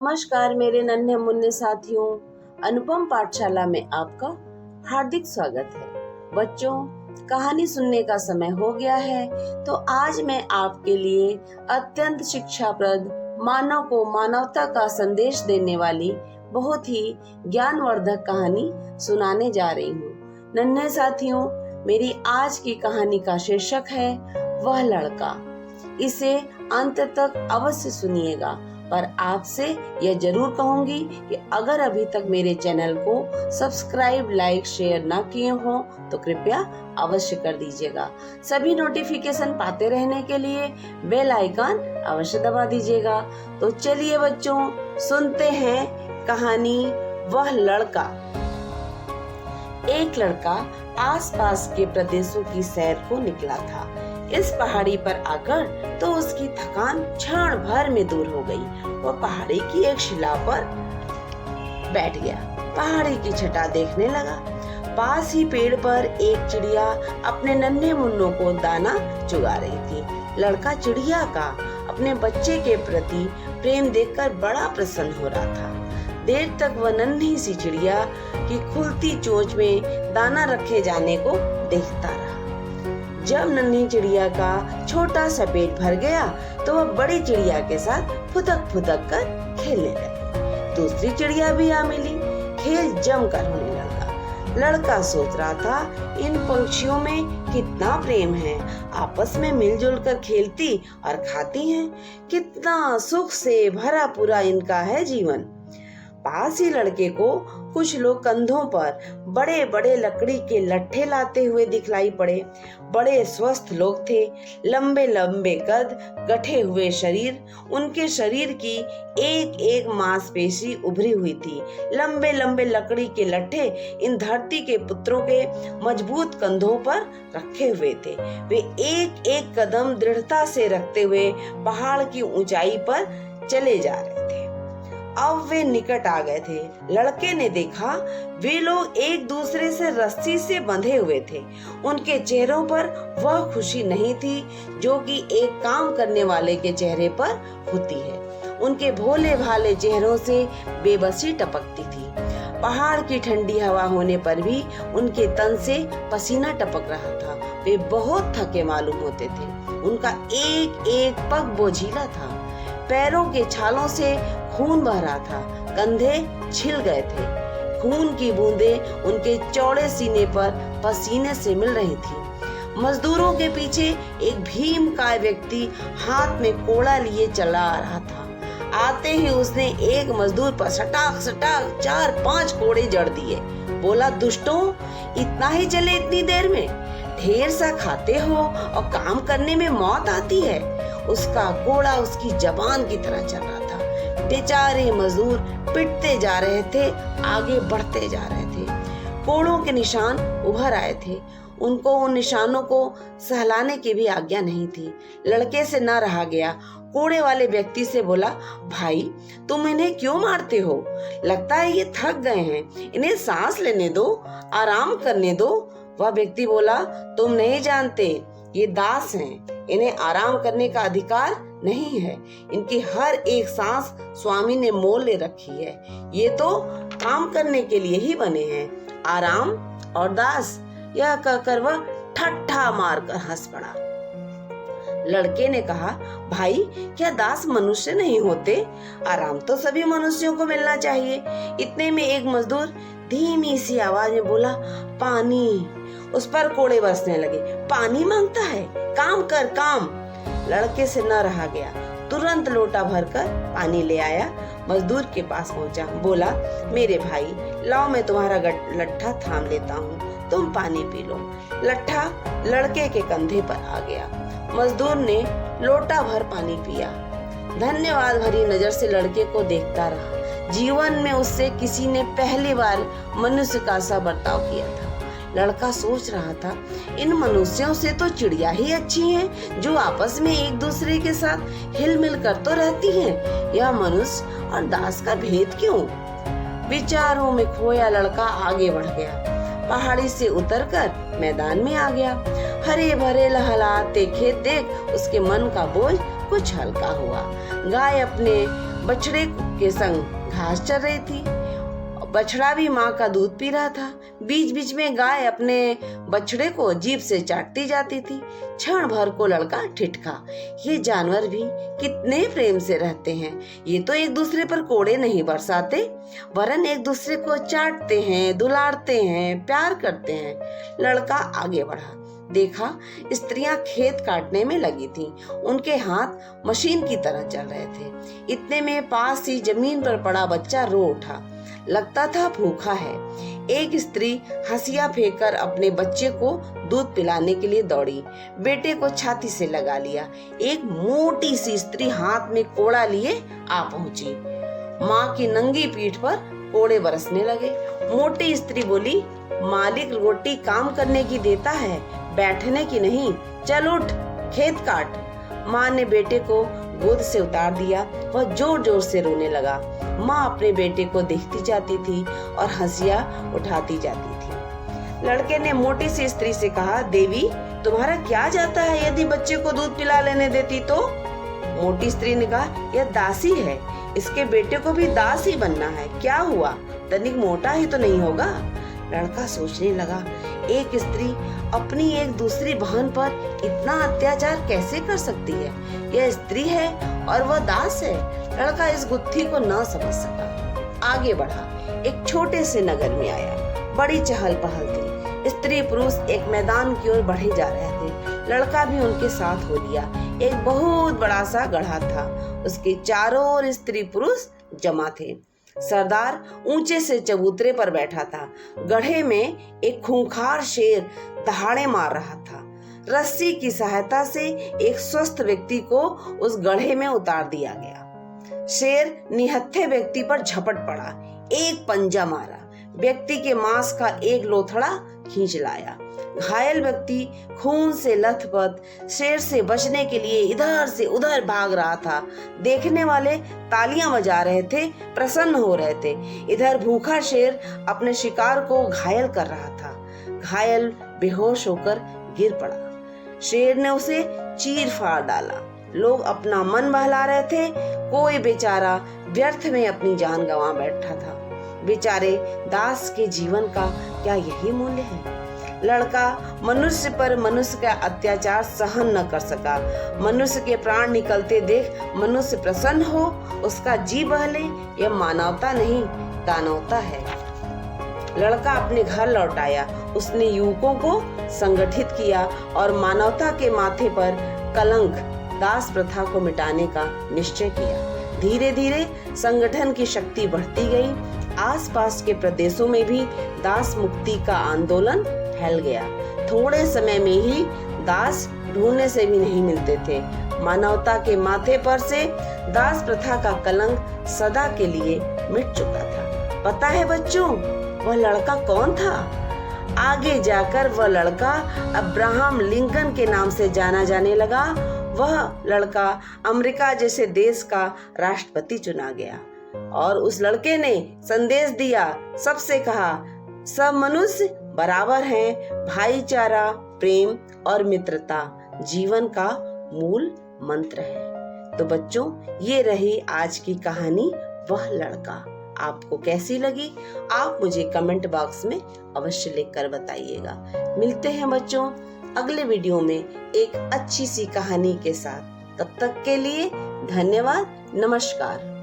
नमस्कार मेरे नन्हे मुन्ने साथियों, अनुपम पाठशाला में आपका हार्दिक स्वागत है। बच्चों, कहानी सुनने का समय हो गया है, तो आज मैं आपके लिए अत्यंत शिक्षाप्रद, मानव को मानवता का संदेश देने वाली बहुत ही ज्ञानवर्धक कहानी सुनाने जा रही हूँ। नन्हे साथियों, मेरी आज की कहानी का शीर्षक है वह लड़का। इसे अंत तक अवश्य सुनिएगा, पर आपसे यह जरूर कहूंगी कि अगर अभी तक मेरे चैनल को सब्सक्राइब, लाइक, शेयर ना किए हो तो कृपया अवश्य कर दीजिएगा। सभी नोटिफिकेशन पाते रहने के लिए बेल आइकन अवश्य दबा दीजिएगा। तो चलिए बच्चों, सुनते हैं कहानी वह लड़का। एक लड़का आसपास के प्रदेशों की सैर को निकला था। इस पहाड़ी पर आकर तो उसकी थकान क्षण भर में दूर हो गई। वो पहाड़ी की एक शिला पर बैठ गया, पहाड़ी की छटा देखने लगा। पास ही पेड़ पर एक चिड़िया अपने नन्हे मुन्नों को दाना चुगा रही थी। लड़का चिड़िया का अपने बच्चे के प्रति प्रेम देखकर बड़ा प्रसन्न हो रहा था। देर तक वह नन्ही सी चिड़िया की खुलती चोंच में दाना रखे जाने को देखता रहा। जब नन्ही चिड़िया का छोटा सा पेट भर गया तो वह बड़ी चिड़िया के साथ फुदक फुदक कर खेलने लगी। दूसरी चिड़िया भी आ मिली, खेल जमकर होने लगा। लड़का सोच रहा था, इन पंछियों में कितना प्रेम है, आपस में मिलजुल कर खेलती और खाती हैं, कितना सुख से भरा पूरा इनका है जीवन। पास ही लड़के को कुछ लोग कंधों पर बड़े बड़े लकड़ी के लट्ठे लाते हुए दिखलाई पड़े। बड़े स्वस्थ लोग थे, लंबे लंबे कद, गठे हुए शरीर। उनके शरीर की एक एक मांसपेशी उभरी हुई थी। लंबे लंबे लकड़ी के लट्ठे इन धरती के पुत्रों के मजबूत कंधों पर रखे हुए थे। वे एक एक कदम दृढ़ता से रखते हुए पहाड़ की ऊंचाई पर चले जा रहे थे। अब वे निकट आ गए थे। लड़के ने देखा वे लोग एक दूसरे से रस्सी से बंधे हुए थे। उनके चेहरों पर वह खुशी नहीं थी जो कि एक काम करने वाले के चेहरे पर होती है। उनके भोले भाले चेहरों से बेबसी टपकती थी। पहाड़ की ठंडी हवा होने पर भी उनके तन से पसीना टपक रहा था। वे बहुत थके मालूम होते थे। उनका एक एक पग बोझिला था। पैरों के छालों से खून बह रहा था। कंधे छिल गए थे। खून की बूंदें उनके चौड़े सीने पर पसीने से मिल रही थी। मजदूरों के पीछे एक भीमकाय व्यक्ति हाथ में कोड़ा लिए चला आ रहा था। आते ही उसने एक मजदूर पर सटाक सटाक 4-5 कोड़े जड़ दिए। बोला, दुष्टों, इतना ही चले इतनी देर में? ढेर सा खाते हो और काम करने में मौत आती है। उसका कोड़ा उसकी जबान की तरह चल रहा था। बेचारे मजदूर पिटते जा रहे थे, आगे बढ़ते जा रहे थे। कोड़ों के निशान उभर आए थे। उनको उन निशानों को सहलाने की भी आज्ञा नहीं थी। लड़के से न रहा गया। कोड़े वाले व्यक्ति से बोला, भाई, तुम इन्हें क्यों मारते हो? लगता है ये थक गए हैं, इन्हें सांस लेने दो, आराम करने दो। वह व्यक्ति बोला, तुम नहीं जानते, ये दास हैं, इन्हें आराम करने का अधिकार नहीं है। इनकी हर एक सांस स्वामी ने मोल ले रखी है। ये तो काम करने के लिए ही बने हैं, आराम और दास। यह कहकर वह ठट्ठा मारकर हंस पड़ा। लड़के ने कहा, भाई, क्या दास मनुष्य नहीं होते? आराम तो सभी मनुष्यों को मिलना चाहिए। इतने में एक मजदूर धीमी सी आवाज में बोला, पानी। उस पर कोड़े बरसने लगे। पानी मांगता है, काम कर काम। लड़के से न रहा गया। तुरंत लोटा भरकर पानी ले आया। मजदूर के पास पहुंचा। बोला, मेरे भाई, लाओ, मैं तुम्हारा लट्ठा थाम लेता हूँ, तुम पानी पी लो। लट्ठा लड़के के कंधे पर आ गया। मजदूर ने लोटा भर पानी पिया। धन्यवाद भरी नजर से लड़के को देखता रहा। जीवन में उससे किसी ने पहली बार मनुष्य का सा बर्ताव किया था। लड़का सोच रहा था, इन मनुष्यों से तो चिड़िया ही अच्छी हैं, जो आपस में एक दूसरे के साथ हिल मिल कर तो रहती हैं। यह मनुष्य और दास का भेद क्यों? विचारों में खोया लड़का आगे बढ़ गया। पहाड़ी से उतरकर मैदान में आ गया। हरे भरे लहलहाते खेत देख उसके मन का बोझ कुछ हल्का हुआ। गाय अपने बछड़े के संग घास चर रही थी। बछड़ा भी माँ का दूध पी रहा था। बीच बीच में गाय अपने बछड़े को जीभ से चाटती जाती थी। क्षण भर को लड़का ठिठका, ये जानवर भी कितने प्रेम से रहते हैं। ये तो एक दूसरे पर कोड़े नहीं बरसाते, वरन एक दूसरे को चाटते हैं, दुलारते हैं, प्यार करते हैं। लड़का आगे बढ़ा, देखा स्त्रियां खेत काटने में लगी थीं। उनके हाथ मशीन की तरह चल रहे थे। इतने में पास ही जमीन पर पड़ा बच्चा रो उठा, लगता था भूखा है। एक स्त्री हंसिया फेंककर अपने बच्चे को दूध पिलाने के लिए दौड़ी, बेटे को छाती से लगा लिया। एक मोटी सी स्त्री हाथ में कोड़ा लिए आ पहुंची। माँ की नंगी पीठ पर कोड़े बरसने लगे। मोटी स्त्री बोली, मालिक रोटी काम करने की देता है, बैठने की नहीं। चल उठ, खेत काट। माँ ने बेटे को गोद से उतार दिया। वह जोर जोर से रोने लगा। माँ अपने बेटे को देखती जाती थी और हंसिया उठाती जाती थी। लड़के ने मोटी सी स्त्री से कहा, देवी तुम्हारा क्या जाता है यदि बच्चे को दूध पिला लेने देती तो? मोटी स्त्री ने कहा, यह दासी है, इसके बेटे को भी दास ही बनना है। क्या हुआ, तनिक मोटा ही तो नहीं होगा? लड़का सोचने लगा, एक स्त्री अपनी एक दूसरी बहन पर इतना अत्याचार कैसे कर सकती है? यह स्त्री है और वह दास है। लड़का इस गुत्थी को न समझ सका। आगे बढ़ा, एक छोटे से नगर में आया। बड़ी चहल पहल थी। स्त्री पुरुष एक मैदान की ओर बढ़े जा रहे थे। लड़का भी उनके साथ हो लिया। एक बहुत बड़ा सा गड्ढा था, उसके चारों ओर स्त्री पुरुष जमा थे। सरदार ऊंचे से चबूतरे पर बैठा था। गड्ढे में एक खूंखार शेर दहाड़े मार रहा था। रस्सी की सहायता से एक स्वस्थ व्यक्ति को उस गड्ढे में उतार दिया गया। शेर निहत्थे व्यक्ति पर झपट पड़ा, एक पंजा मारा, व्यक्ति के मांस का एक लोथड़ा खींच लाया। घायल व्यक्ति खून से लथपथ शेर से बचने के लिए इधर से उधर भाग रहा था। देखने वाले तालियां बजा रहे थे, प्रसन्न हो रहे थे। इधर भूखा शेर अपने शिकार को घायल कर रहा था। घायल बेहोश होकर गिर पड़ा। शेर ने उसे चीर फाड़ डाला। लोग अपना मन बहला रहे थे। कोई बेचारा व्यर्थ में अपनी जान गंवा बैठा था। बेचारे दास के जीवन का क्या यही मूल्य है? लड़का मनुष्य पर मनुष्य का अत्याचार सहन न कर सका। मनुष्य के प्राण निकलते देख मनुष्य प्रसन्न हो, उसका जी बहले, यह मानवता नहीं दानवता है। लड़का अपने घर लौट आया। उसने युवकों को संगठित किया और मानवता के माथे पर कलंक दास प्रथा को मिटाने का निश्चय किया। धीरे धीरे संगठन की शक्ति बढ़ती गई। आसपास के प्रदेशों में भी दास मुक्ति का आंदोलन फैल गया। थोड़े समय में ही दास ढूंढने से भी नहीं मिलते थे। मानवता के माथे पर से दास प्रथा का कलंक सदा के लिए मिट चुका था। पता है बच्चों, वह लड़का कौन था? आगे जाकर वह लड़का अब्राहम लिंकन के नाम से जाना जाने लगा। वह लड़का अमेरिका जैसे देश का राष्ट्रपति चुना गया और उस लड़के ने संदेश दिया, सबसे कहा, सब मनुष्य बराबर हैं। भाईचारा, प्रेम और मित्रता जीवन का मूल मंत्र है। तो बच्चों, ये रही आज की कहानी, वह लड़का। आपको कैसी लगी आप मुझे कमेंट बॉक्स में अवश्य लिखकर बताइएगा। मिलते हैं बच्चों अगले वीडियो में एक अच्छी सी कहानी के साथ। तब तक के लिए धन्यवाद, नमस्कार।